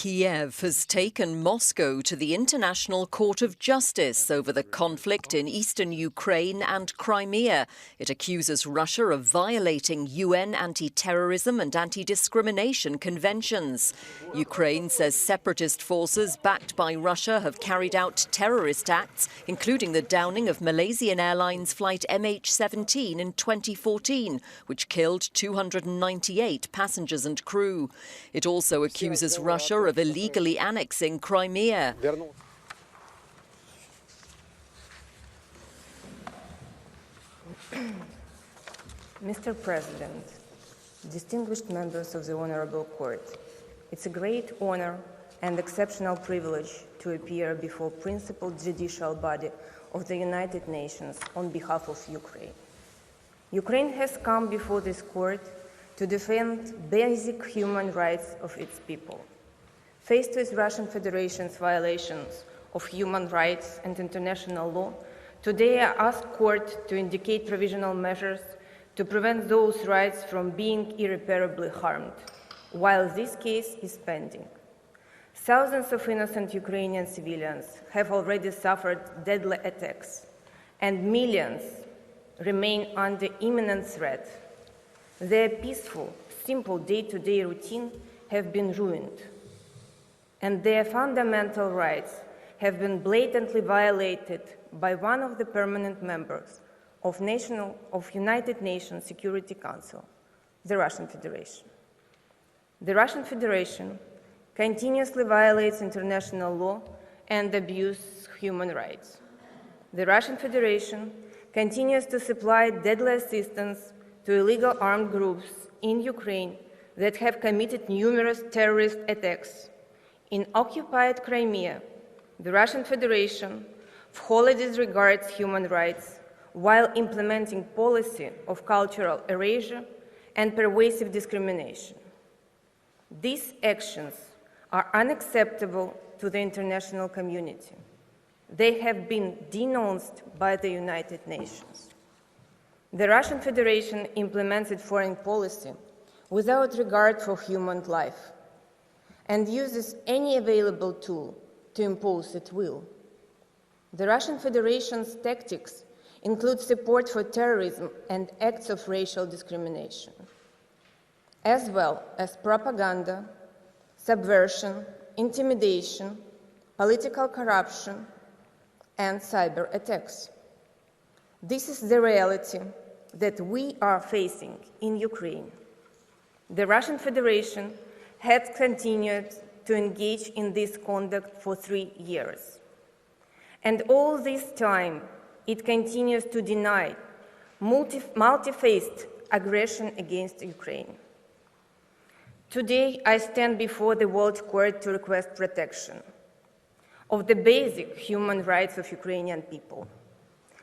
Kiev has taken Moscow to the International Court of Justice over the conflict in eastern Ukraine and Crimea. It accuses Russia of violating UN anti-terrorism and anti-discrimination conventions. Ukraine says separatist forces backed by Russia have carried out terrorist acts, including the downing of Malaysian Airlines flight MH17 in 2014, which killed 298 passengers and crew. It also accuses Russia of illegally annexing Crimea. Mr. President, distinguished members of the Honorable Court, it's a great honor and exceptional privilege to appear before principal judicial body of the United Nations on behalf of Ukraine. Ukraine has come before this court to defend basic human rights of its people. Faced with Russian Federation's violations of human rights and international law, today I ask court to indicate provisional measures to prevent those rights from being irreparably harmed, while this case is pending. Thousands of innocent Ukrainian civilians have already suffered deadly attacks, and millions remain under imminent threat. Their peaceful, simple day-to-day routine have been ruined, and their fundamental rights have been blatantly violated by one of the permanent members of United Nations Security Council, the Russian Federation. The Russian Federation continuously violates international law and abuses human rights. The Russian Federation continues to supply deadly assistance to illegal armed groups in Ukraine that have committed numerous terrorist attacks. In occupied Crimea, the Russian Federation wholly disregards human rights while implementing policy of cultural erasure and pervasive discrimination. These actions are unacceptable to the international community. They have been denounced by the United Nations. The Russian Federation implements its foreign policy without regard for human life and uses any available tool to impose its will. The Russian Federation's tactics include support for terrorism and acts of racial discrimination, as well as propaganda, subversion, intimidation, political corruption, and cyber attacks. This is the reality that we are facing in Ukraine. The Russian Federation has continued to engage in this conduct for 3 years. And all this time, it continues to deny multi-faced aggression against Ukraine. Today, I stand before the World Court to request protection of the basic human rights of Ukrainian people.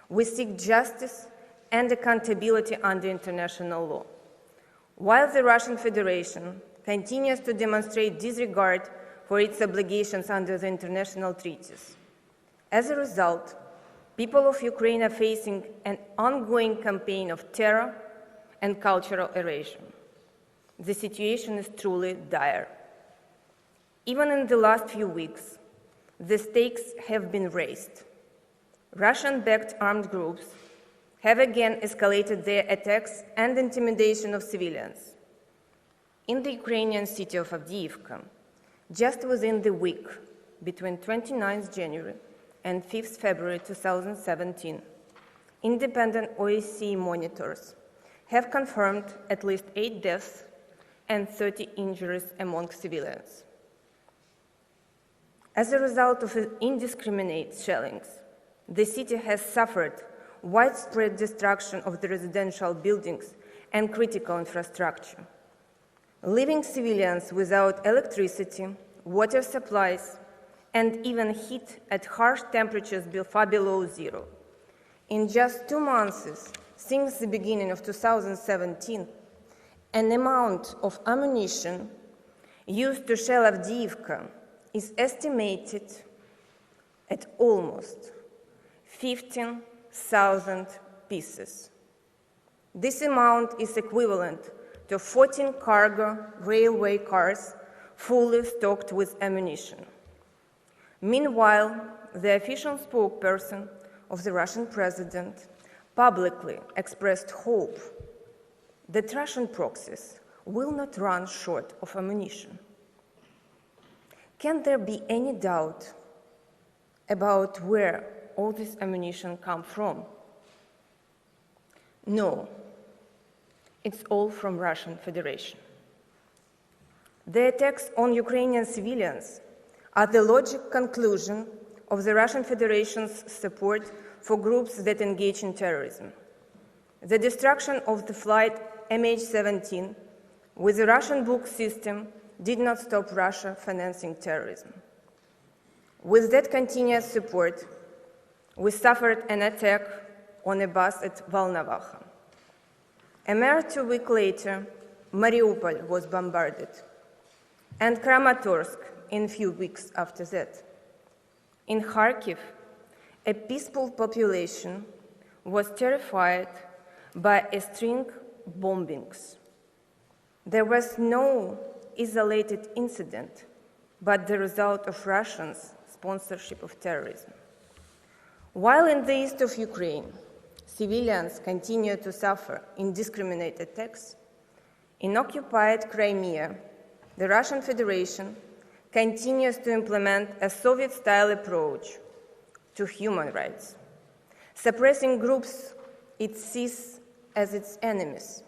We seek justice and accountability under international law, while the Russian Federation continues to demonstrate disregard for its obligations under the international treaties. As a result, people of Ukraine are facing an ongoing campaign of terror and cultural erasure. The situation is truly dire. Even in the last few weeks, the stakes have been raised. Russian-backed armed groups have again escalated their attacks and intimidation of civilians. In the Ukrainian city of Avdiivka, just within the week between 29th January and 5th February 2017, independent OSCE monitors have confirmed at least 8 deaths and 30 injuries among civilians. As a result of indiscriminate shellings, the city has suffered widespread destruction of the residential buildings and critical infrastructure, leaving civilians without electricity, water supplies, and even heat at harsh temperatures far below zero. In just 2 months since the beginning of 2017, an amount of ammunition used to shell Avdiivka is estimated at almost 15,000 pieces. This amount is equivalent to 14 cargo railway cars fully stocked with ammunition. Meanwhile, the official spokesperson of the Russian president publicly expressed hope that Russian proxies will not run short of ammunition. Can there be any doubt about where all this ammunition comes from? No, it's all from Russian Federation. The attacks on Ukrainian civilians are the logical conclusion of the Russian Federation's support for groups that engage in terrorism. The destruction of the flight MH17 with the Russian book system did not stop Russia financing terrorism. With that continuous support, we suffered an attack on a bus at Volnovakha. A mere 2 weeks later, Mariupol was bombarded, and Kramatorsk in a few weeks after that. In Kharkiv, a peaceful population was terrified by a string of bombings. There was no isolated incident, but the result of Russians' sponsorship of terrorism. While in the east of Ukraine, civilians continue to suffer indiscriminate attacks, in occupied Crimea, the Russian Federation continues to implement a Soviet-style approach to human rights, suppressing groups it sees as its enemies.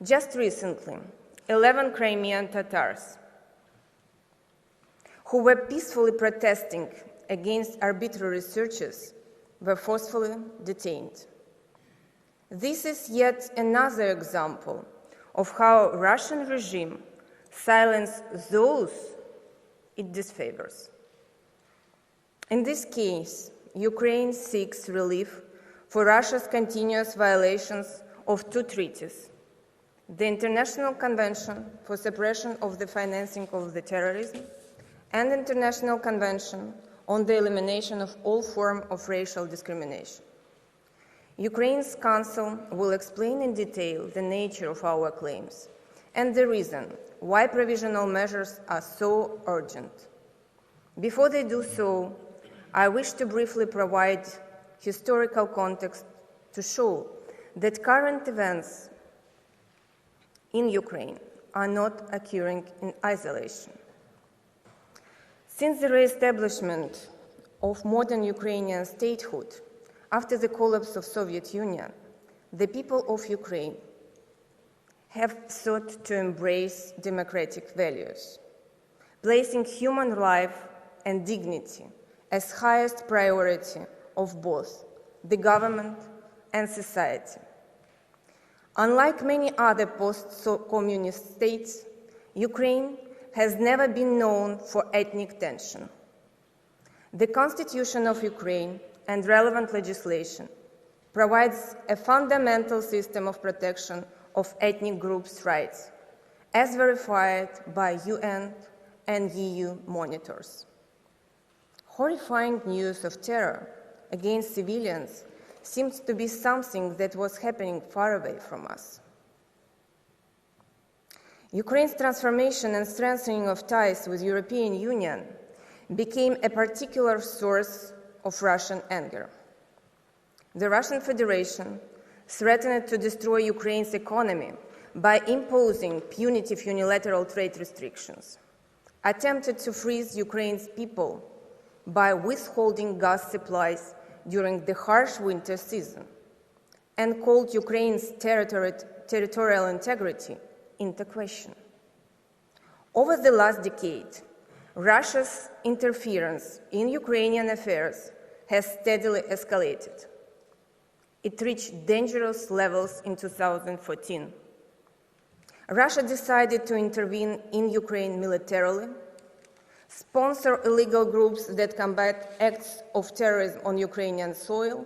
Just recently, 11 Crimean Tatars who were peacefully protesting against arbitrary searches were forcefully detained. This is yet another example of how Russian regime silence those it disfavors. In this case, Ukraine seeks relief for Russia's continuous violations of 2 treaties: the International Convention for Suppression of the Financing of the Terrorism and the International Convention on the Elimination of all forms of racial discrimination. Ukraine's Council will explain in detail the nature of our claims and the reason why provisional measures are so urgent. Before they do so, I wish to briefly provide historical context to show that current events in Ukraine are not occurring in isolation. Since the re-establishment of modern Ukrainian statehood after the collapse of the Soviet Union, the people of Ukraine have sought to embrace democratic values, placing human life and dignity as highest priority of both the government and society. Unlike many other post-communist states, Ukraine has never been known for ethnic tension. The Constitution of Ukraine and relevant legislation provides a fundamental system of protection of ethnic groups' rights, as verified by UN and EU monitors. Horrifying news of terror against civilians seems to be something that was happening far away from us. Ukraine's transformation and strengthening of ties with the European Union became a particular source of Russian anger. The Russian Federation threatened to destroy Ukraine's economy by imposing punitive unilateral trade restrictions, attempted to freeze Ukraine's people by withholding gas supplies during the harsh winter season, and called Ukraine's territorial integrity into question. Over the last decade, Russia's interference in Ukrainian affairs has steadily escalated. It reached dangerous levels in 2014. Russia decided to intervene in Ukraine militarily, sponsor illegal groups that combat acts of terrorism on Ukrainian soil,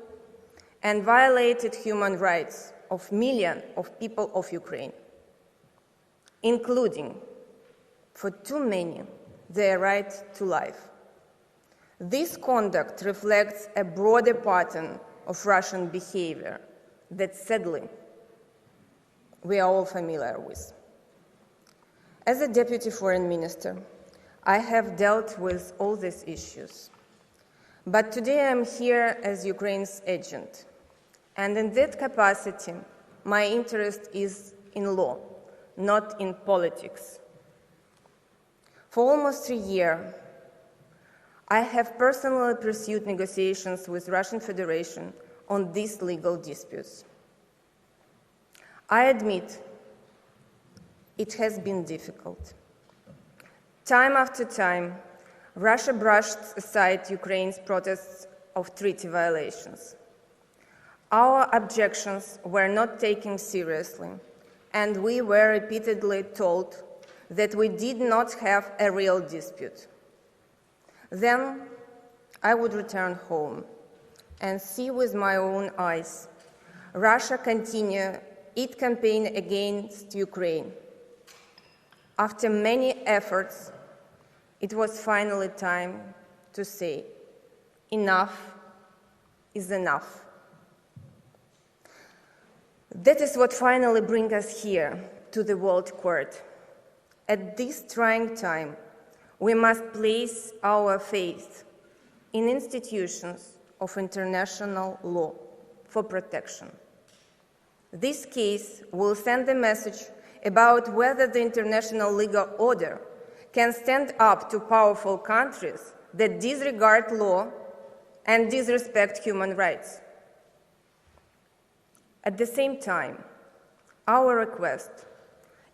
and violated human rights of millions of people of Ukraine, including, for too many, their right to life. This conduct reflects a broader pattern of Russian behavior that, sadly, we are all familiar with. As a Deputy Foreign Minister, I have dealt with all these issues. But today I'm here as Ukraine's agent. And in that capacity, my interest is in law, not in politics. For almost a year, I have personally pursued negotiations with Russian Federation on these legal disputes. I admit it has been difficult. Time after time, Russia brushed aside Ukraine's protests of treaty violations. Our objections were not taken seriously, and we were repeatedly told that we did not have a real dispute. Then I would return home and see with my own eyes Russia continue its campaign against Ukraine. After many efforts, it was finally time to say, enough is enough. That is what finally brings us here to the World Court. At this trying time, we must place our faith in institutions of international law for protection. This case will send a message about whether the international legal order can stand up to powerful countries that disregard law and disrespect human rights. At the same time, our request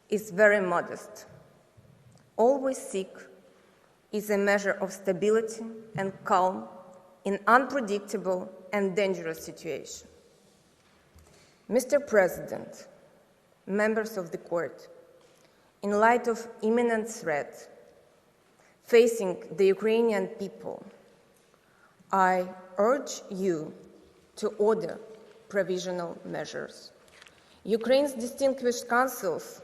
is very modest. All we seek is a measure of stability and calm in unpredictable and dangerous situations. Mr. President, members of the court, in light of imminent threat facing the Ukrainian people, I urge you to order provisional measures. Ukraine's distinguished counsels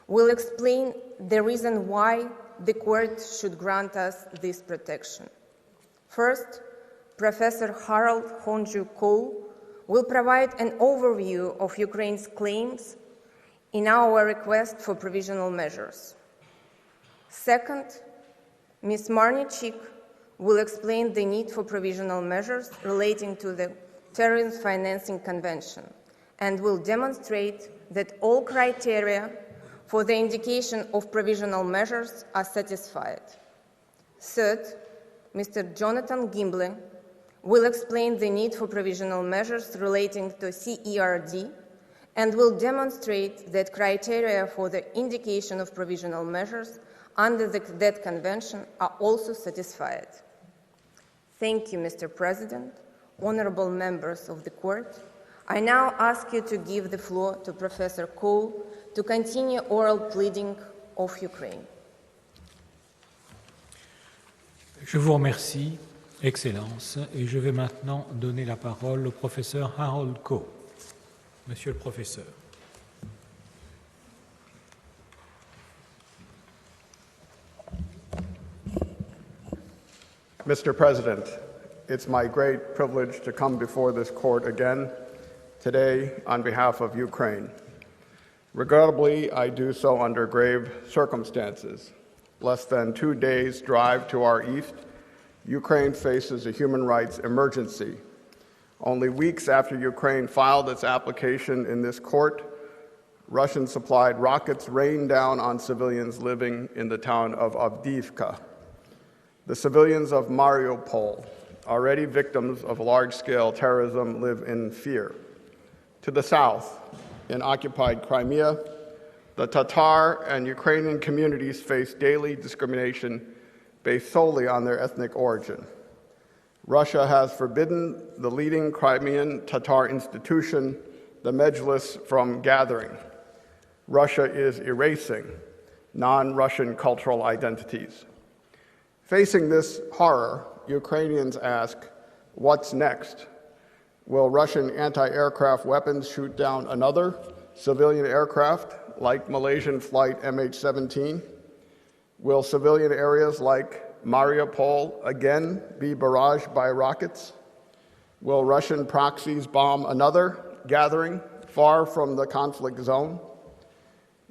will explain the reason why the court should grant us this protection. First, Professor Harold Honju-Cole will provide an overview of Ukraine's claims in our request for provisional measures. Second, Ms. Marnichik will explain the need for provisional measures relating to the Terrorism Financing Convention and will demonstrate that all criteria for the indication of provisional measures are satisfied. Third, Mr. Jonathan Gimble will explain the need for provisional measures relating to CERD and will demonstrate that criteria for the indication of provisional measures under that convention are also satisfied. Thank you, Mr. President, honorable members of the court. I now ask you to give the floor to Professor Cole to continue oral pleading of Ukraine. Je vous remercie, Excellence, et je vais maintenant donner la parole au professeur Harold Cole. Monsieur le professeur. Mr. President, it's my great privilege to come before this court again today on behalf of Ukraine. Regrettably, I do so under grave circumstances. Less than 2 days' drive to our east, Ukraine faces a human rights emergency. Only weeks after Ukraine filed its application in this court, Russian-supplied rockets rained down on civilians living in the town of Avdiivka. The civilians of Mariupol, already victims of large-scale terrorism, live in fear. To the south, in occupied Crimea, the Tatar and Ukrainian communities face daily discrimination based solely on their ethnic origin. Russia has forbidden the leading Crimean Tatar institution, the Mejlis, from gathering. Russia is erasing non-Russian cultural identities. Facing this horror, Ukrainians ask, what's next? Will Russian anti-aircraft weapons shoot down another civilian aircraft like Malaysian flight MH17? Will civilian areas like Mariupol again be barraged by rockets? Will Russian proxies bomb another gathering far from the conflict zone?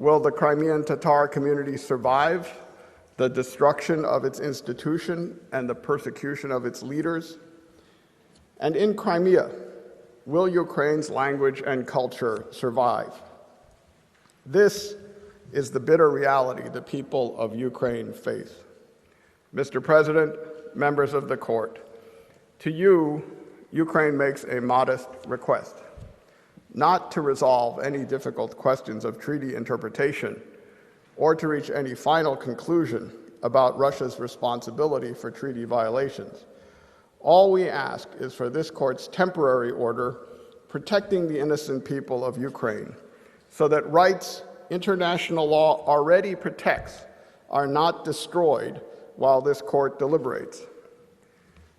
Will the Crimean Tatar community survive the destruction of its institution and the persecution of its leaders? And in Crimea, will Ukraine's language and culture survive? This is the bitter reality the people of Ukraine face. Mr. President, members of the court, to you, Ukraine makes a modest request, not to resolve any difficult questions of treaty interpretation or to reach any final conclusion about Russia's responsibility for treaty violations. All we ask is for this court's temporary order protecting the innocent people of Ukraine so that rights international law already protects are not destroyed while this court deliberates.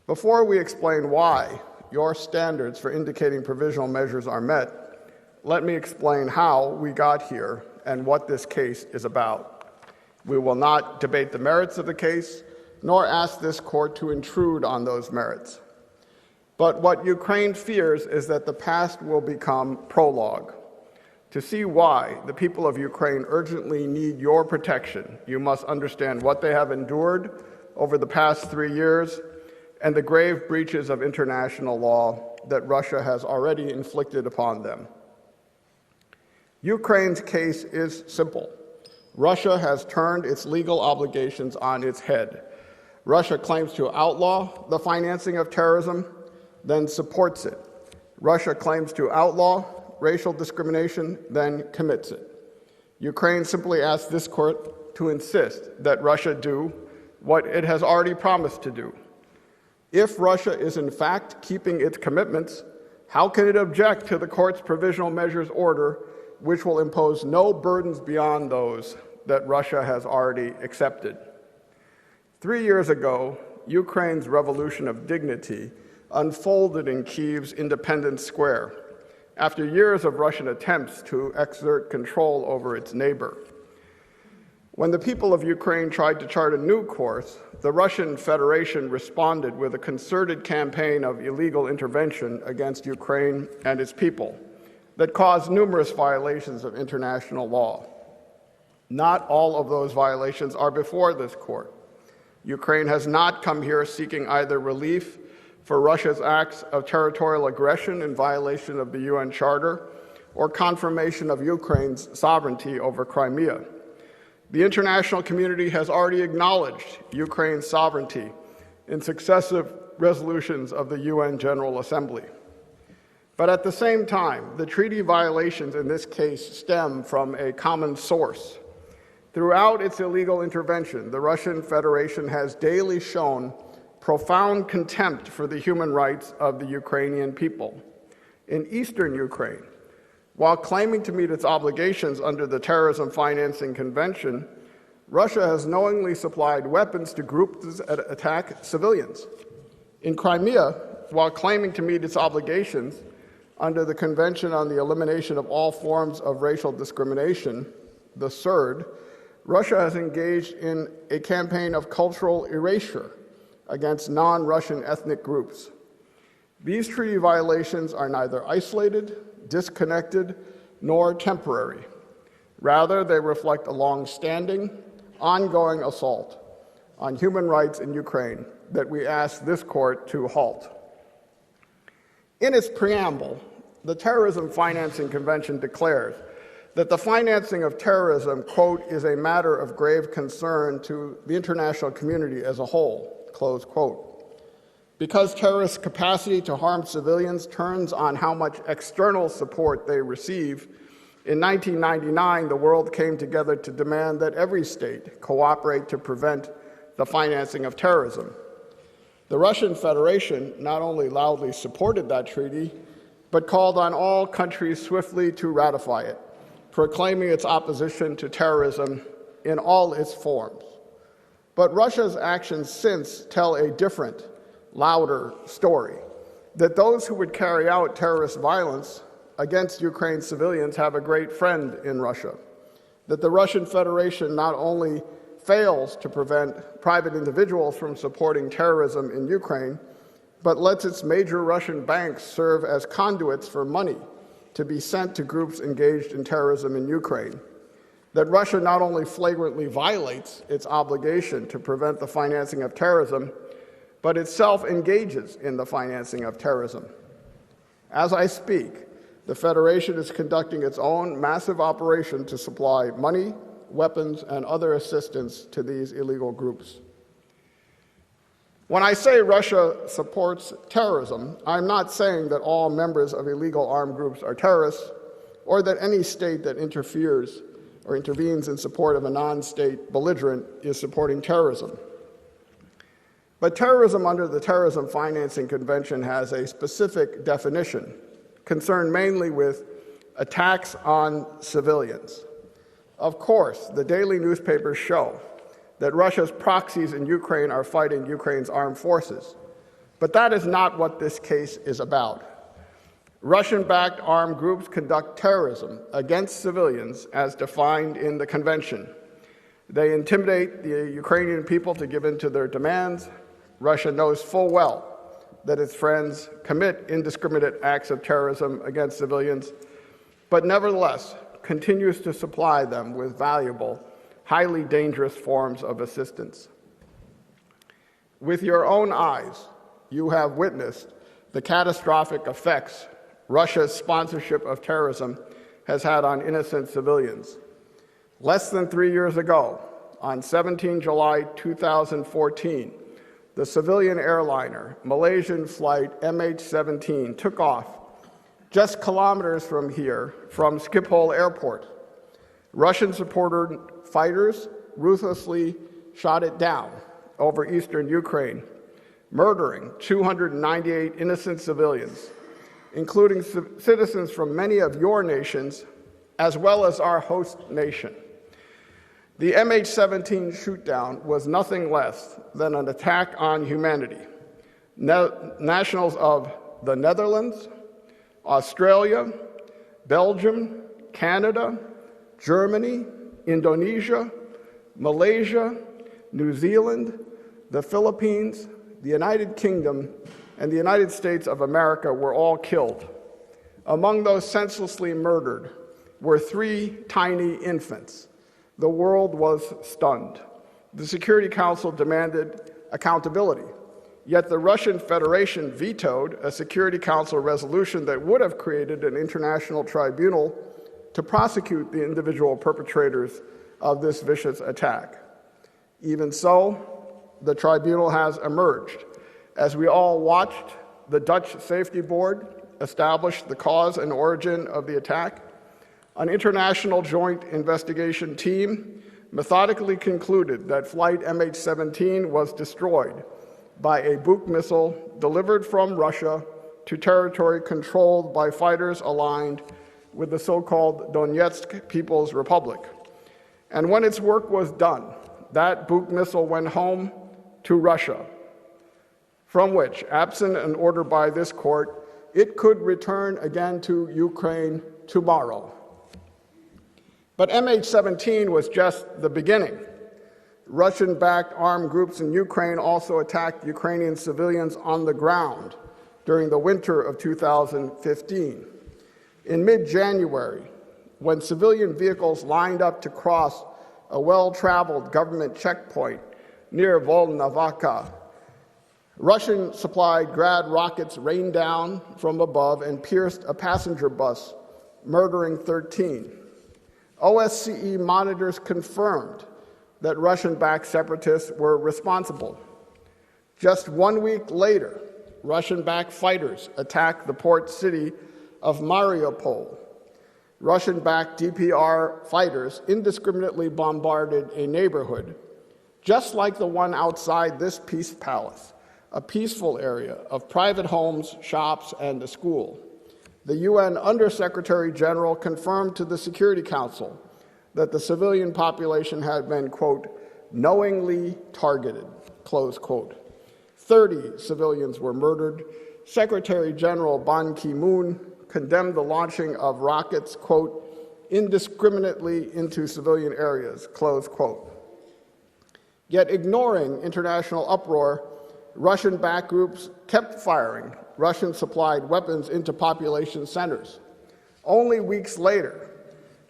Before we explain why your standards for indicating provisional measures are met, let me explain how we got here and what this case is about. We will not debate the merits of the case, nor ask this court to intrude on those merits. But what Ukraine fears is that the past will become prologue. To see why the people of Ukraine urgently need your protection, you must understand what they have endured over the past 3 years and the grave breaches of international law that Russia has already inflicted upon them. Ukraine's case is simple. Russia has turned its legal obligations on its head. Russia claims to outlaw the financing of terrorism, then supports it. Russia claims to outlaw racial discrimination, then commits it. Ukraine simply asks this court to insist that Russia do what it has already promised to do. If Russia is in fact keeping its commitments, how can it object to the court's provisional measures order, which will impose no burdens beyond those that Russia has already accepted? 3 years ago, Ukraine's revolution of dignity unfolded in Kyiv's Independence Square after years of Russian attempts to exert control over its neighbor. When the people of Ukraine tried to chart a new course, the Russian Federation responded with a concerted campaign of illegal intervention against Ukraine and its people that caused numerous violations of international law. Not all of those violations are before this court. Ukraine has not come here seeking either relief for Russia's acts of territorial aggression in violation of the UN Charter or confirmation of Ukraine's sovereignty over Crimea. The international community has already acknowledged Ukraine's sovereignty in successive resolutions of the UN General Assembly. But at the same time, the treaty violations in this case stem from a common source. Throughout its illegal intervention, the Russian Federation has daily shown profound contempt for the human rights of the Ukrainian people. In eastern Ukraine, while claiming to meet its obligations under the Terrorism Financing Convention, Russia has knowingly supplied weapons to groups that attack civilians. In Crimea, while claiming to meet its obligations under the Convention on the Elimination of All Forms of Racial Discrimination, the CERD, Russia has engaged in a campaign of cultural erasure against non-Russian ethnic groups. These treaty violations are neither isolated, disconnected, nor temporary. Rather, they reflect a long-standing, ongoing assault on human rights in Ukraine that we ask this court to halt. In its preamble, the Terrorism Financing Convention declares that the financing of terrorism, quote, is a matter of grave concern to the international community as a whole, close quote. Because terrorists' capacity to harm civilians turns on how much external support they receive, in 1999, the world came together to demand that every state cooperate to prevent the financing of terrorism. The Russian Federation not only loudly supported that treaty, but called on all countries swiftly to ratify it, proclaiming its opposition to terrorism in all its forms. But Russia's actions since tell a different, louder story, that those who would carry out terrorist violence against Ukraine's civilians have a great friend in Russia, that the Russian Federation not only fails to prevent private individuals from supporting terrorism in Ukraine, but lets its major Russian banks serve as conduits for money to be sent to groups engaged in terrorism in Ukraine. that Russia not only flagrantly violates its obligation to prevent the financing of terrorism, but itself engages in the financing of terrorism. As I speak, the Federation is conducting its own massive operation to supply money, weapons, and other assistance to these illegal groups. When I say Russia supports terrorism, I'm not saying that all members of illegal armed groups are terrorists, or that any state that interferes or intervenes in support of a non-state belligerent is supporting terrorism. But terrorism under the Terrorism Financing Convention has a specific definition, concerned mainly with attacks on civilians. Of course, the daily newspapers show that Russia's proxies in Ukraine are fighting Ukraine's armed forces. But that is not what this case is about. Russian-backed armed groups conduct terrorism against civilians as defined in the convention. They intimidate the Ukrainian people to give in to their demands. Russia knows full well that its friends commit indiscriminate acts of terrorism against civilians, but nevertheless continues to supply them with valuable, highly dangerous forms of assistance. With your own eyes, you have witnessed the catastrophic effects Russia's sponsorship of terrorism has had on innocent civilians. Less than 3 years ago, on 17 July 2014, the civilian airliner, Malaysian flight MH17, took off just kilometers from here, from Schiphol Airport. Russian-supported fighters ruthlessly shot it down over eastern Ukraine, murdering 298 innocent civilians, including citizens from many of your nations, as well as our host nation. The MH17 shootdown was nothing less than an attack on humanity. Nationals of the Netherlands, Australia, Belgium, Canada, Germany, Indonesia, Malaysia, New Zealand, the Philippines, the United Kingdom, and the United States of America were all killed. Among those senselessly murdered were 3 tiny infants. The world was stunned. The Security Council demanded accountability, yet the Russian Federation vetoed a Security Council resolution that would have created an international tribunal to prosecute the individual perpetrators of this vicious attack. Even so, the tribunal has emerged. As we all watched, the Dutch Safety Board established the cause and origin of the attack. An international joint investigation team methodically concluded that flight MH17 was destroyed by a Buk missile delivered from Russia to territory controlled by fighters aligned with the so-called Donetsk People's Republic. And when its work was done, that Buk missile went home to Russia, from which, absent an order by this court, it could return again to Ukraine tomorrow. But MH17 was just the beginning. Russian-backed armed groups in Ukraine also attacked Ukrainian civilians on the ground during the winter of 2015. In mid-January, when civilian vehicles lined up to cross a well-traveled government checkpoint near Volnovakha, Russian-supplied Grad rockets rained down from above and pierced a passenger bus, murdering 13. OSCE monitors confirmed that Russian-backed separatists were responsible. Just 1 week later, Russian-backed fighters attacked the port city of Mariupol. Russian-backed DPR fighters indiscriminately bombarded a neighborhood, just like the one outside this Peace Palace, a peaceful area of private homes, shops, and a school. The UN Undersecretary General confirmed to the Security Council that the civilian population had been, quote, knowingly targeted, close quote. 30 civilians were murdered. Secretary General Ban Ki-moon condemned the launching of rockets, quote, indiscriminately into civilian areas, close quote. Yet ignoring international uproar, Russian-backed groups kept firing Russian-supplied weapons into population centers. Only weeks later,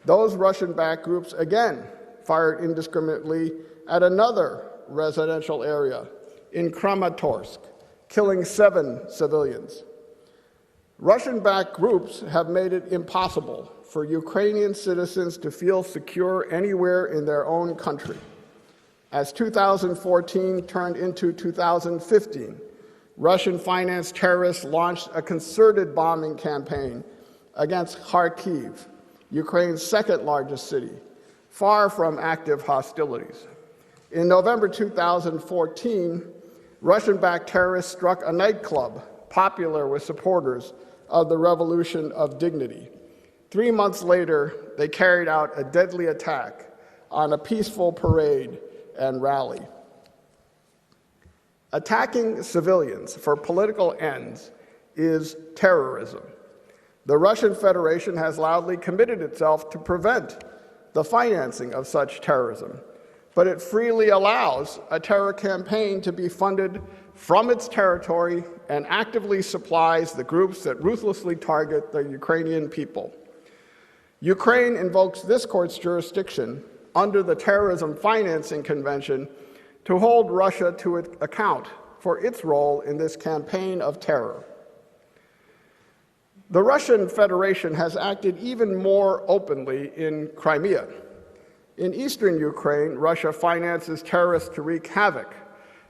Those Russian-backed groups again fired indiscriminately at another residential area in Kramatorsk, killing 7 civilians. Russian-backed groups have made it impossible for Ukrainian citizens to feel secure anywhere in their own country. As 2014 turned into 2015, Russian-financed terrorists launched a concerted bombing campaign against Kharkiv, Ukraine's second-largest city, far from active hostilities. In November 2014, Russian-backed terrorists struck a nightclub popular with supporters of the Revolution of Dignity. 3 months later, they carried out a deadly attack on a peaceful parade and rally. Attacking civilians for political ends is terrorism. The Russian Federation has loudly committed itself to prevent the financing of such terrorism, but it freely allows a terror campaign to be funded from its territory and actively supplies the groups that ruthlessly target the Ukrainian people. Ukraine invokes this court's jurisdiction under the Terrorism Financing Convention to hold Russia to account for its role in this campaign of terror. The Russian Federation has acted even more openly in Crimea. In eastern Ukraine, Russia finances terrorists to wreak havoc.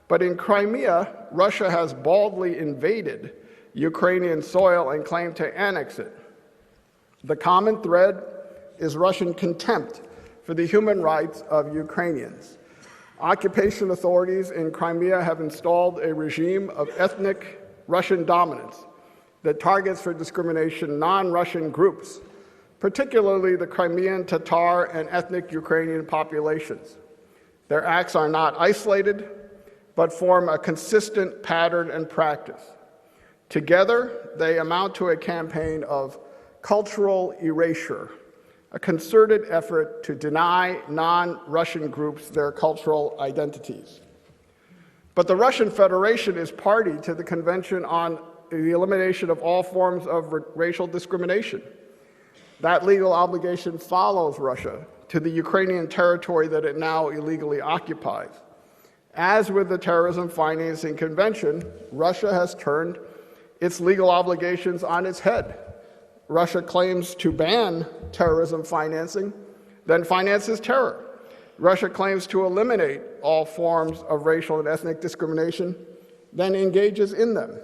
But in Crimea, Russia has baldly invaded Ukrainian soil and claimed to annex it. The common thread is Russian contempt for the human rights of Ukrainians. Occupation authorities in Crimea have installed a regime of ethnic Russian dominance that targets for discrimination non-Russian groups, particularly the Crimean Tatar and ethnic Ukrainian populations. Their acts are not isolated, but form a consistent pattern and practice. Together, they amount to a campaign of cultural erasure, a concerted effort to deny non-Russian groups their cultural identities. But the Russian Federation is party to the Convention on the Elimination of All Forms of Racial Discrimination. That legal obligation follows Russia to the Ukrainian territory that it now illegally occupies. As with the Terrorism Financing Convention, Russia has turned its legal obligations on its head. Russia claims to ban terrorism financing, then finances terror. Russia claims to eliminate all forms of racial and ethnic discrimination, then engages in them.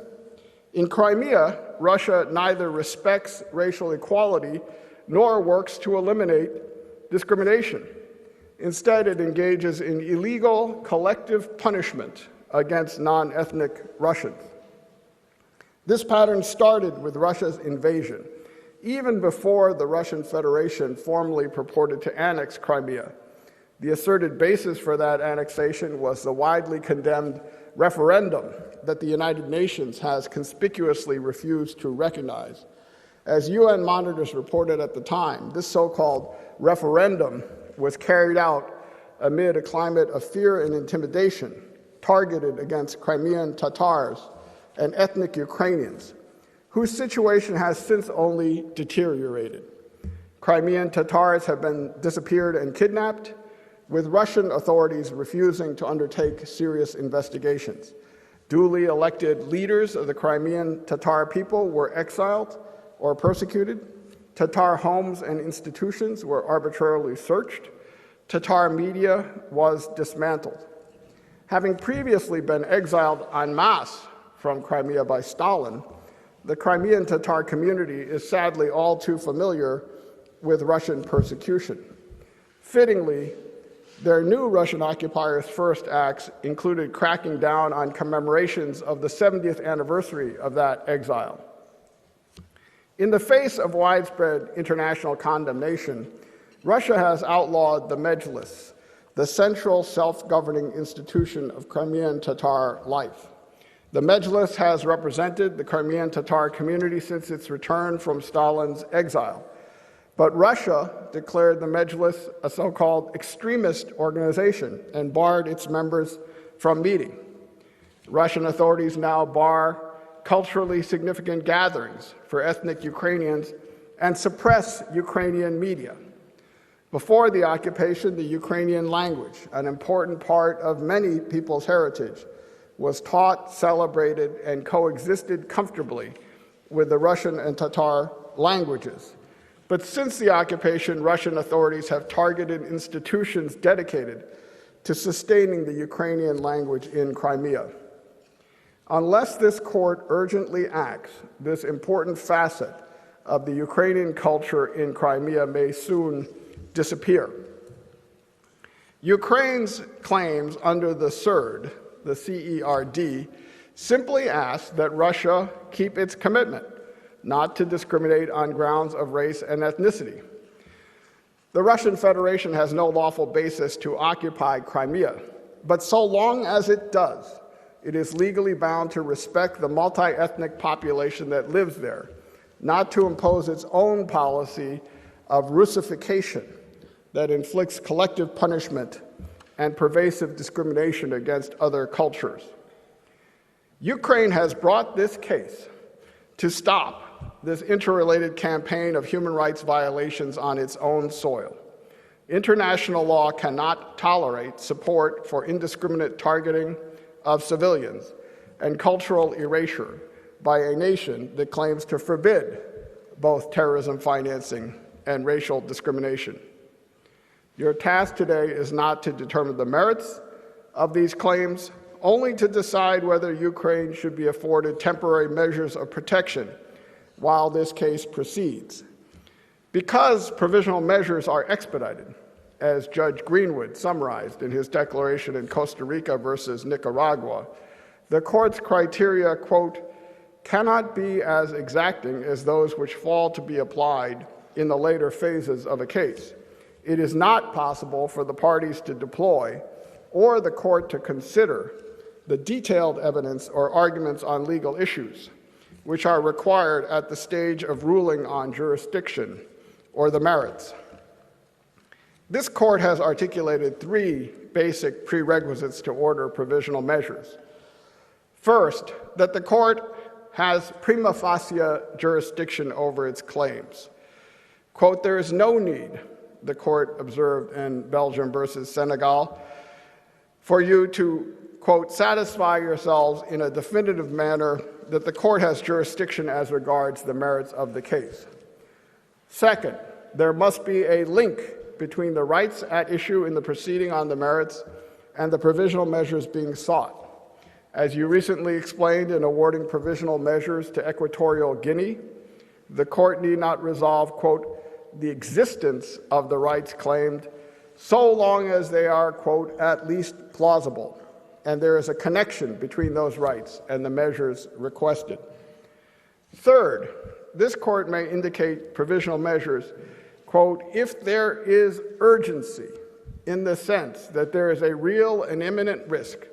In Crimea, Russia neither respects racial equality nor works to eliminate discrimination. Instead, it engages in illegal collective punishment against non-ethnic Russians. This pattern started with Russia's invasion, even before the Russian Federation formally purported to annex Crimea. The asserted basis for that annexation was the widely condemned referendum that the United Nations has conspicuously refused to recognize. As UN monitors reported at the time, this so-called referendum was carried out amid a climate of fear and intimidation targeted against Crimean Tatars and ethnic Ukrainians, whose situation has since only deteriorated. Crimean Tatars have been disappeared and kidnapped, with Russian authorities refusing to undertake serious investigations. Duly elected leaders of the Crimean Tatar people were exiled or persecuted. Tatar homes and institutions were arbitrarily searched. Tatar media was dismantled. Having previously been exiled en masse from Crimea by Stalin, the Crimean Tatar community is sadly all too familiar with Russian persecution. Fittingly, their new Russian occupiers' first acts included cracking down on commemorations of the 70th anniversary of that exile. In the face of widespread international condemnation, Russia has outlawed the Mejlis, the central self-governing institution of Crimean Tatar life. The Mejlis has represented the Crimean Tatar community since its return from Stalin's exile. But Russia declared the Mejlis a so-called extremist organization and barred its members from meeting. Russian authorities now bar culturally significant gatherings for ethnic Ukrainians and suppress Ukrainian media. Before the occupation, the Ukrainian language, an important part of many people's heritage, was taught, celebrated, and coexisted comfortably with the Russian and Tatar languages. But since the occupation, Russian authorities have targeted institutions dedicated to sustaining the Ukrainian language in Crimea. Unless this court urgently acts, this important facet of the Ukrainian culture in Crimea may soon disappear. Ukraine's claims under the CERD, the C-E-R-D, simply ask that Russia keep its commitment not to discriminate on grounds of race and ethnicity. The Russian Federation has no lawful basis to occupy Crimea, but so long as it does, it is legally bound to respect the multi-ethnic population that lives there, not to impose its own policy of Russification that inflicts collective punishment and pervasive discrimination against other cultures. Ukraine has brought this case to stop this interrelated campaign of human rights violations on its own soil. International law cannot tolerate support for indiscriminate targeting of civilians and cultural erasure by a nation that claims to forbid both terrorism financing and racial discrimination. Your task today is not to determine the merits of these claims, only to decide whether Ukraine should be afforded temporary measures of protection while this case proceeds. Because provisional measures are expedited, as Judge Greenwood summarized in his declaration in Costa Rica versus Nicaragua, the court's criteria, quote, cannot be as exacting as those which fall to be applied in the later phases of a case. It is not possible for the parties to deploy or the court to consider the detailed evidence or arguments on legal issues which are required at the stage of ruling on jurisdiction or the merits. This court has articulated three basic prerequisites to order provisional measures. First, that the court has prima facie jurisdiction over its claims. Quote, there is no need, the court observed in Belgium versus Senegal, for you to, quote, satisfy yourselves in a definitive manner that the court has jurisdiction as regards the merits of the case. Second, there must be a link between the rights at issue in the proceeding on the merits and the provisional measures being sought. As you recently explained in awarding provisional measures to Equatorial Guinea, the court need not resolve, quote, the existence of the rights claimed so long as they are, quote, at least plausible, and there is a connection between those rights and the measures requested. Third, this court may indicate provisional measures, quote, if there is urgency in the sense that there is a real and imminent risk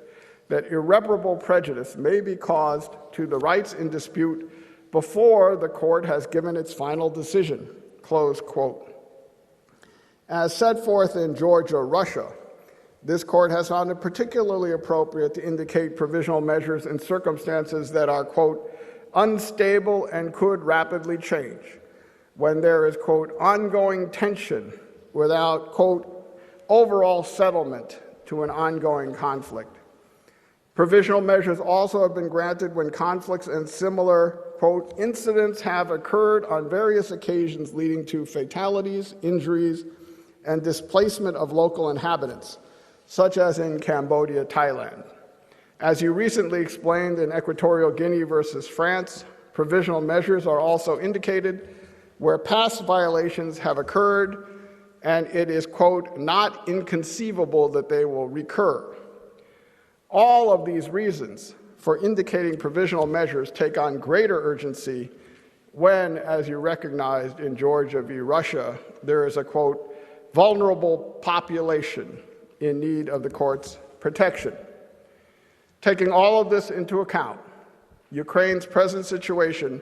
that irreparable prejudice may be caused to the rights in dispute before the court has given its final decision, close quote. As set forth in Georgia, Russia, this court has found it particularly appropriate to indicate provisional measures in circumstances that are, quote, unstable and could rapidly change, when there is, quote, ongoing tension without, quote, overall settlement to an ongoing conflict. Provisional measures also have been granted when conflicts and similar, quote, incidents have occurred on various occasions leading to fatalities, injuries, and displacement of local inhabitants, such as in Cambodia, Thailand. As you recently explained in Equatorial Guinea versus France, provisional measures are also indicated where past violations have occurred and it is, quote, not inconceivable that they will recur. All of these reasons for indicating provisional measures take on greater urgency when, as you recognized in Georgia v. Russia, there is a, quote, vulnerable population in need of the court's protection. Taking all of this into account, Ukraine's present situation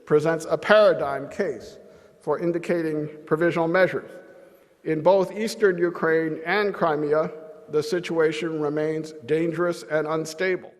presents a paradigm case for indicating provisional measures. In both eastern Ukraine and Crimea, the situation remains dangerous and unstable.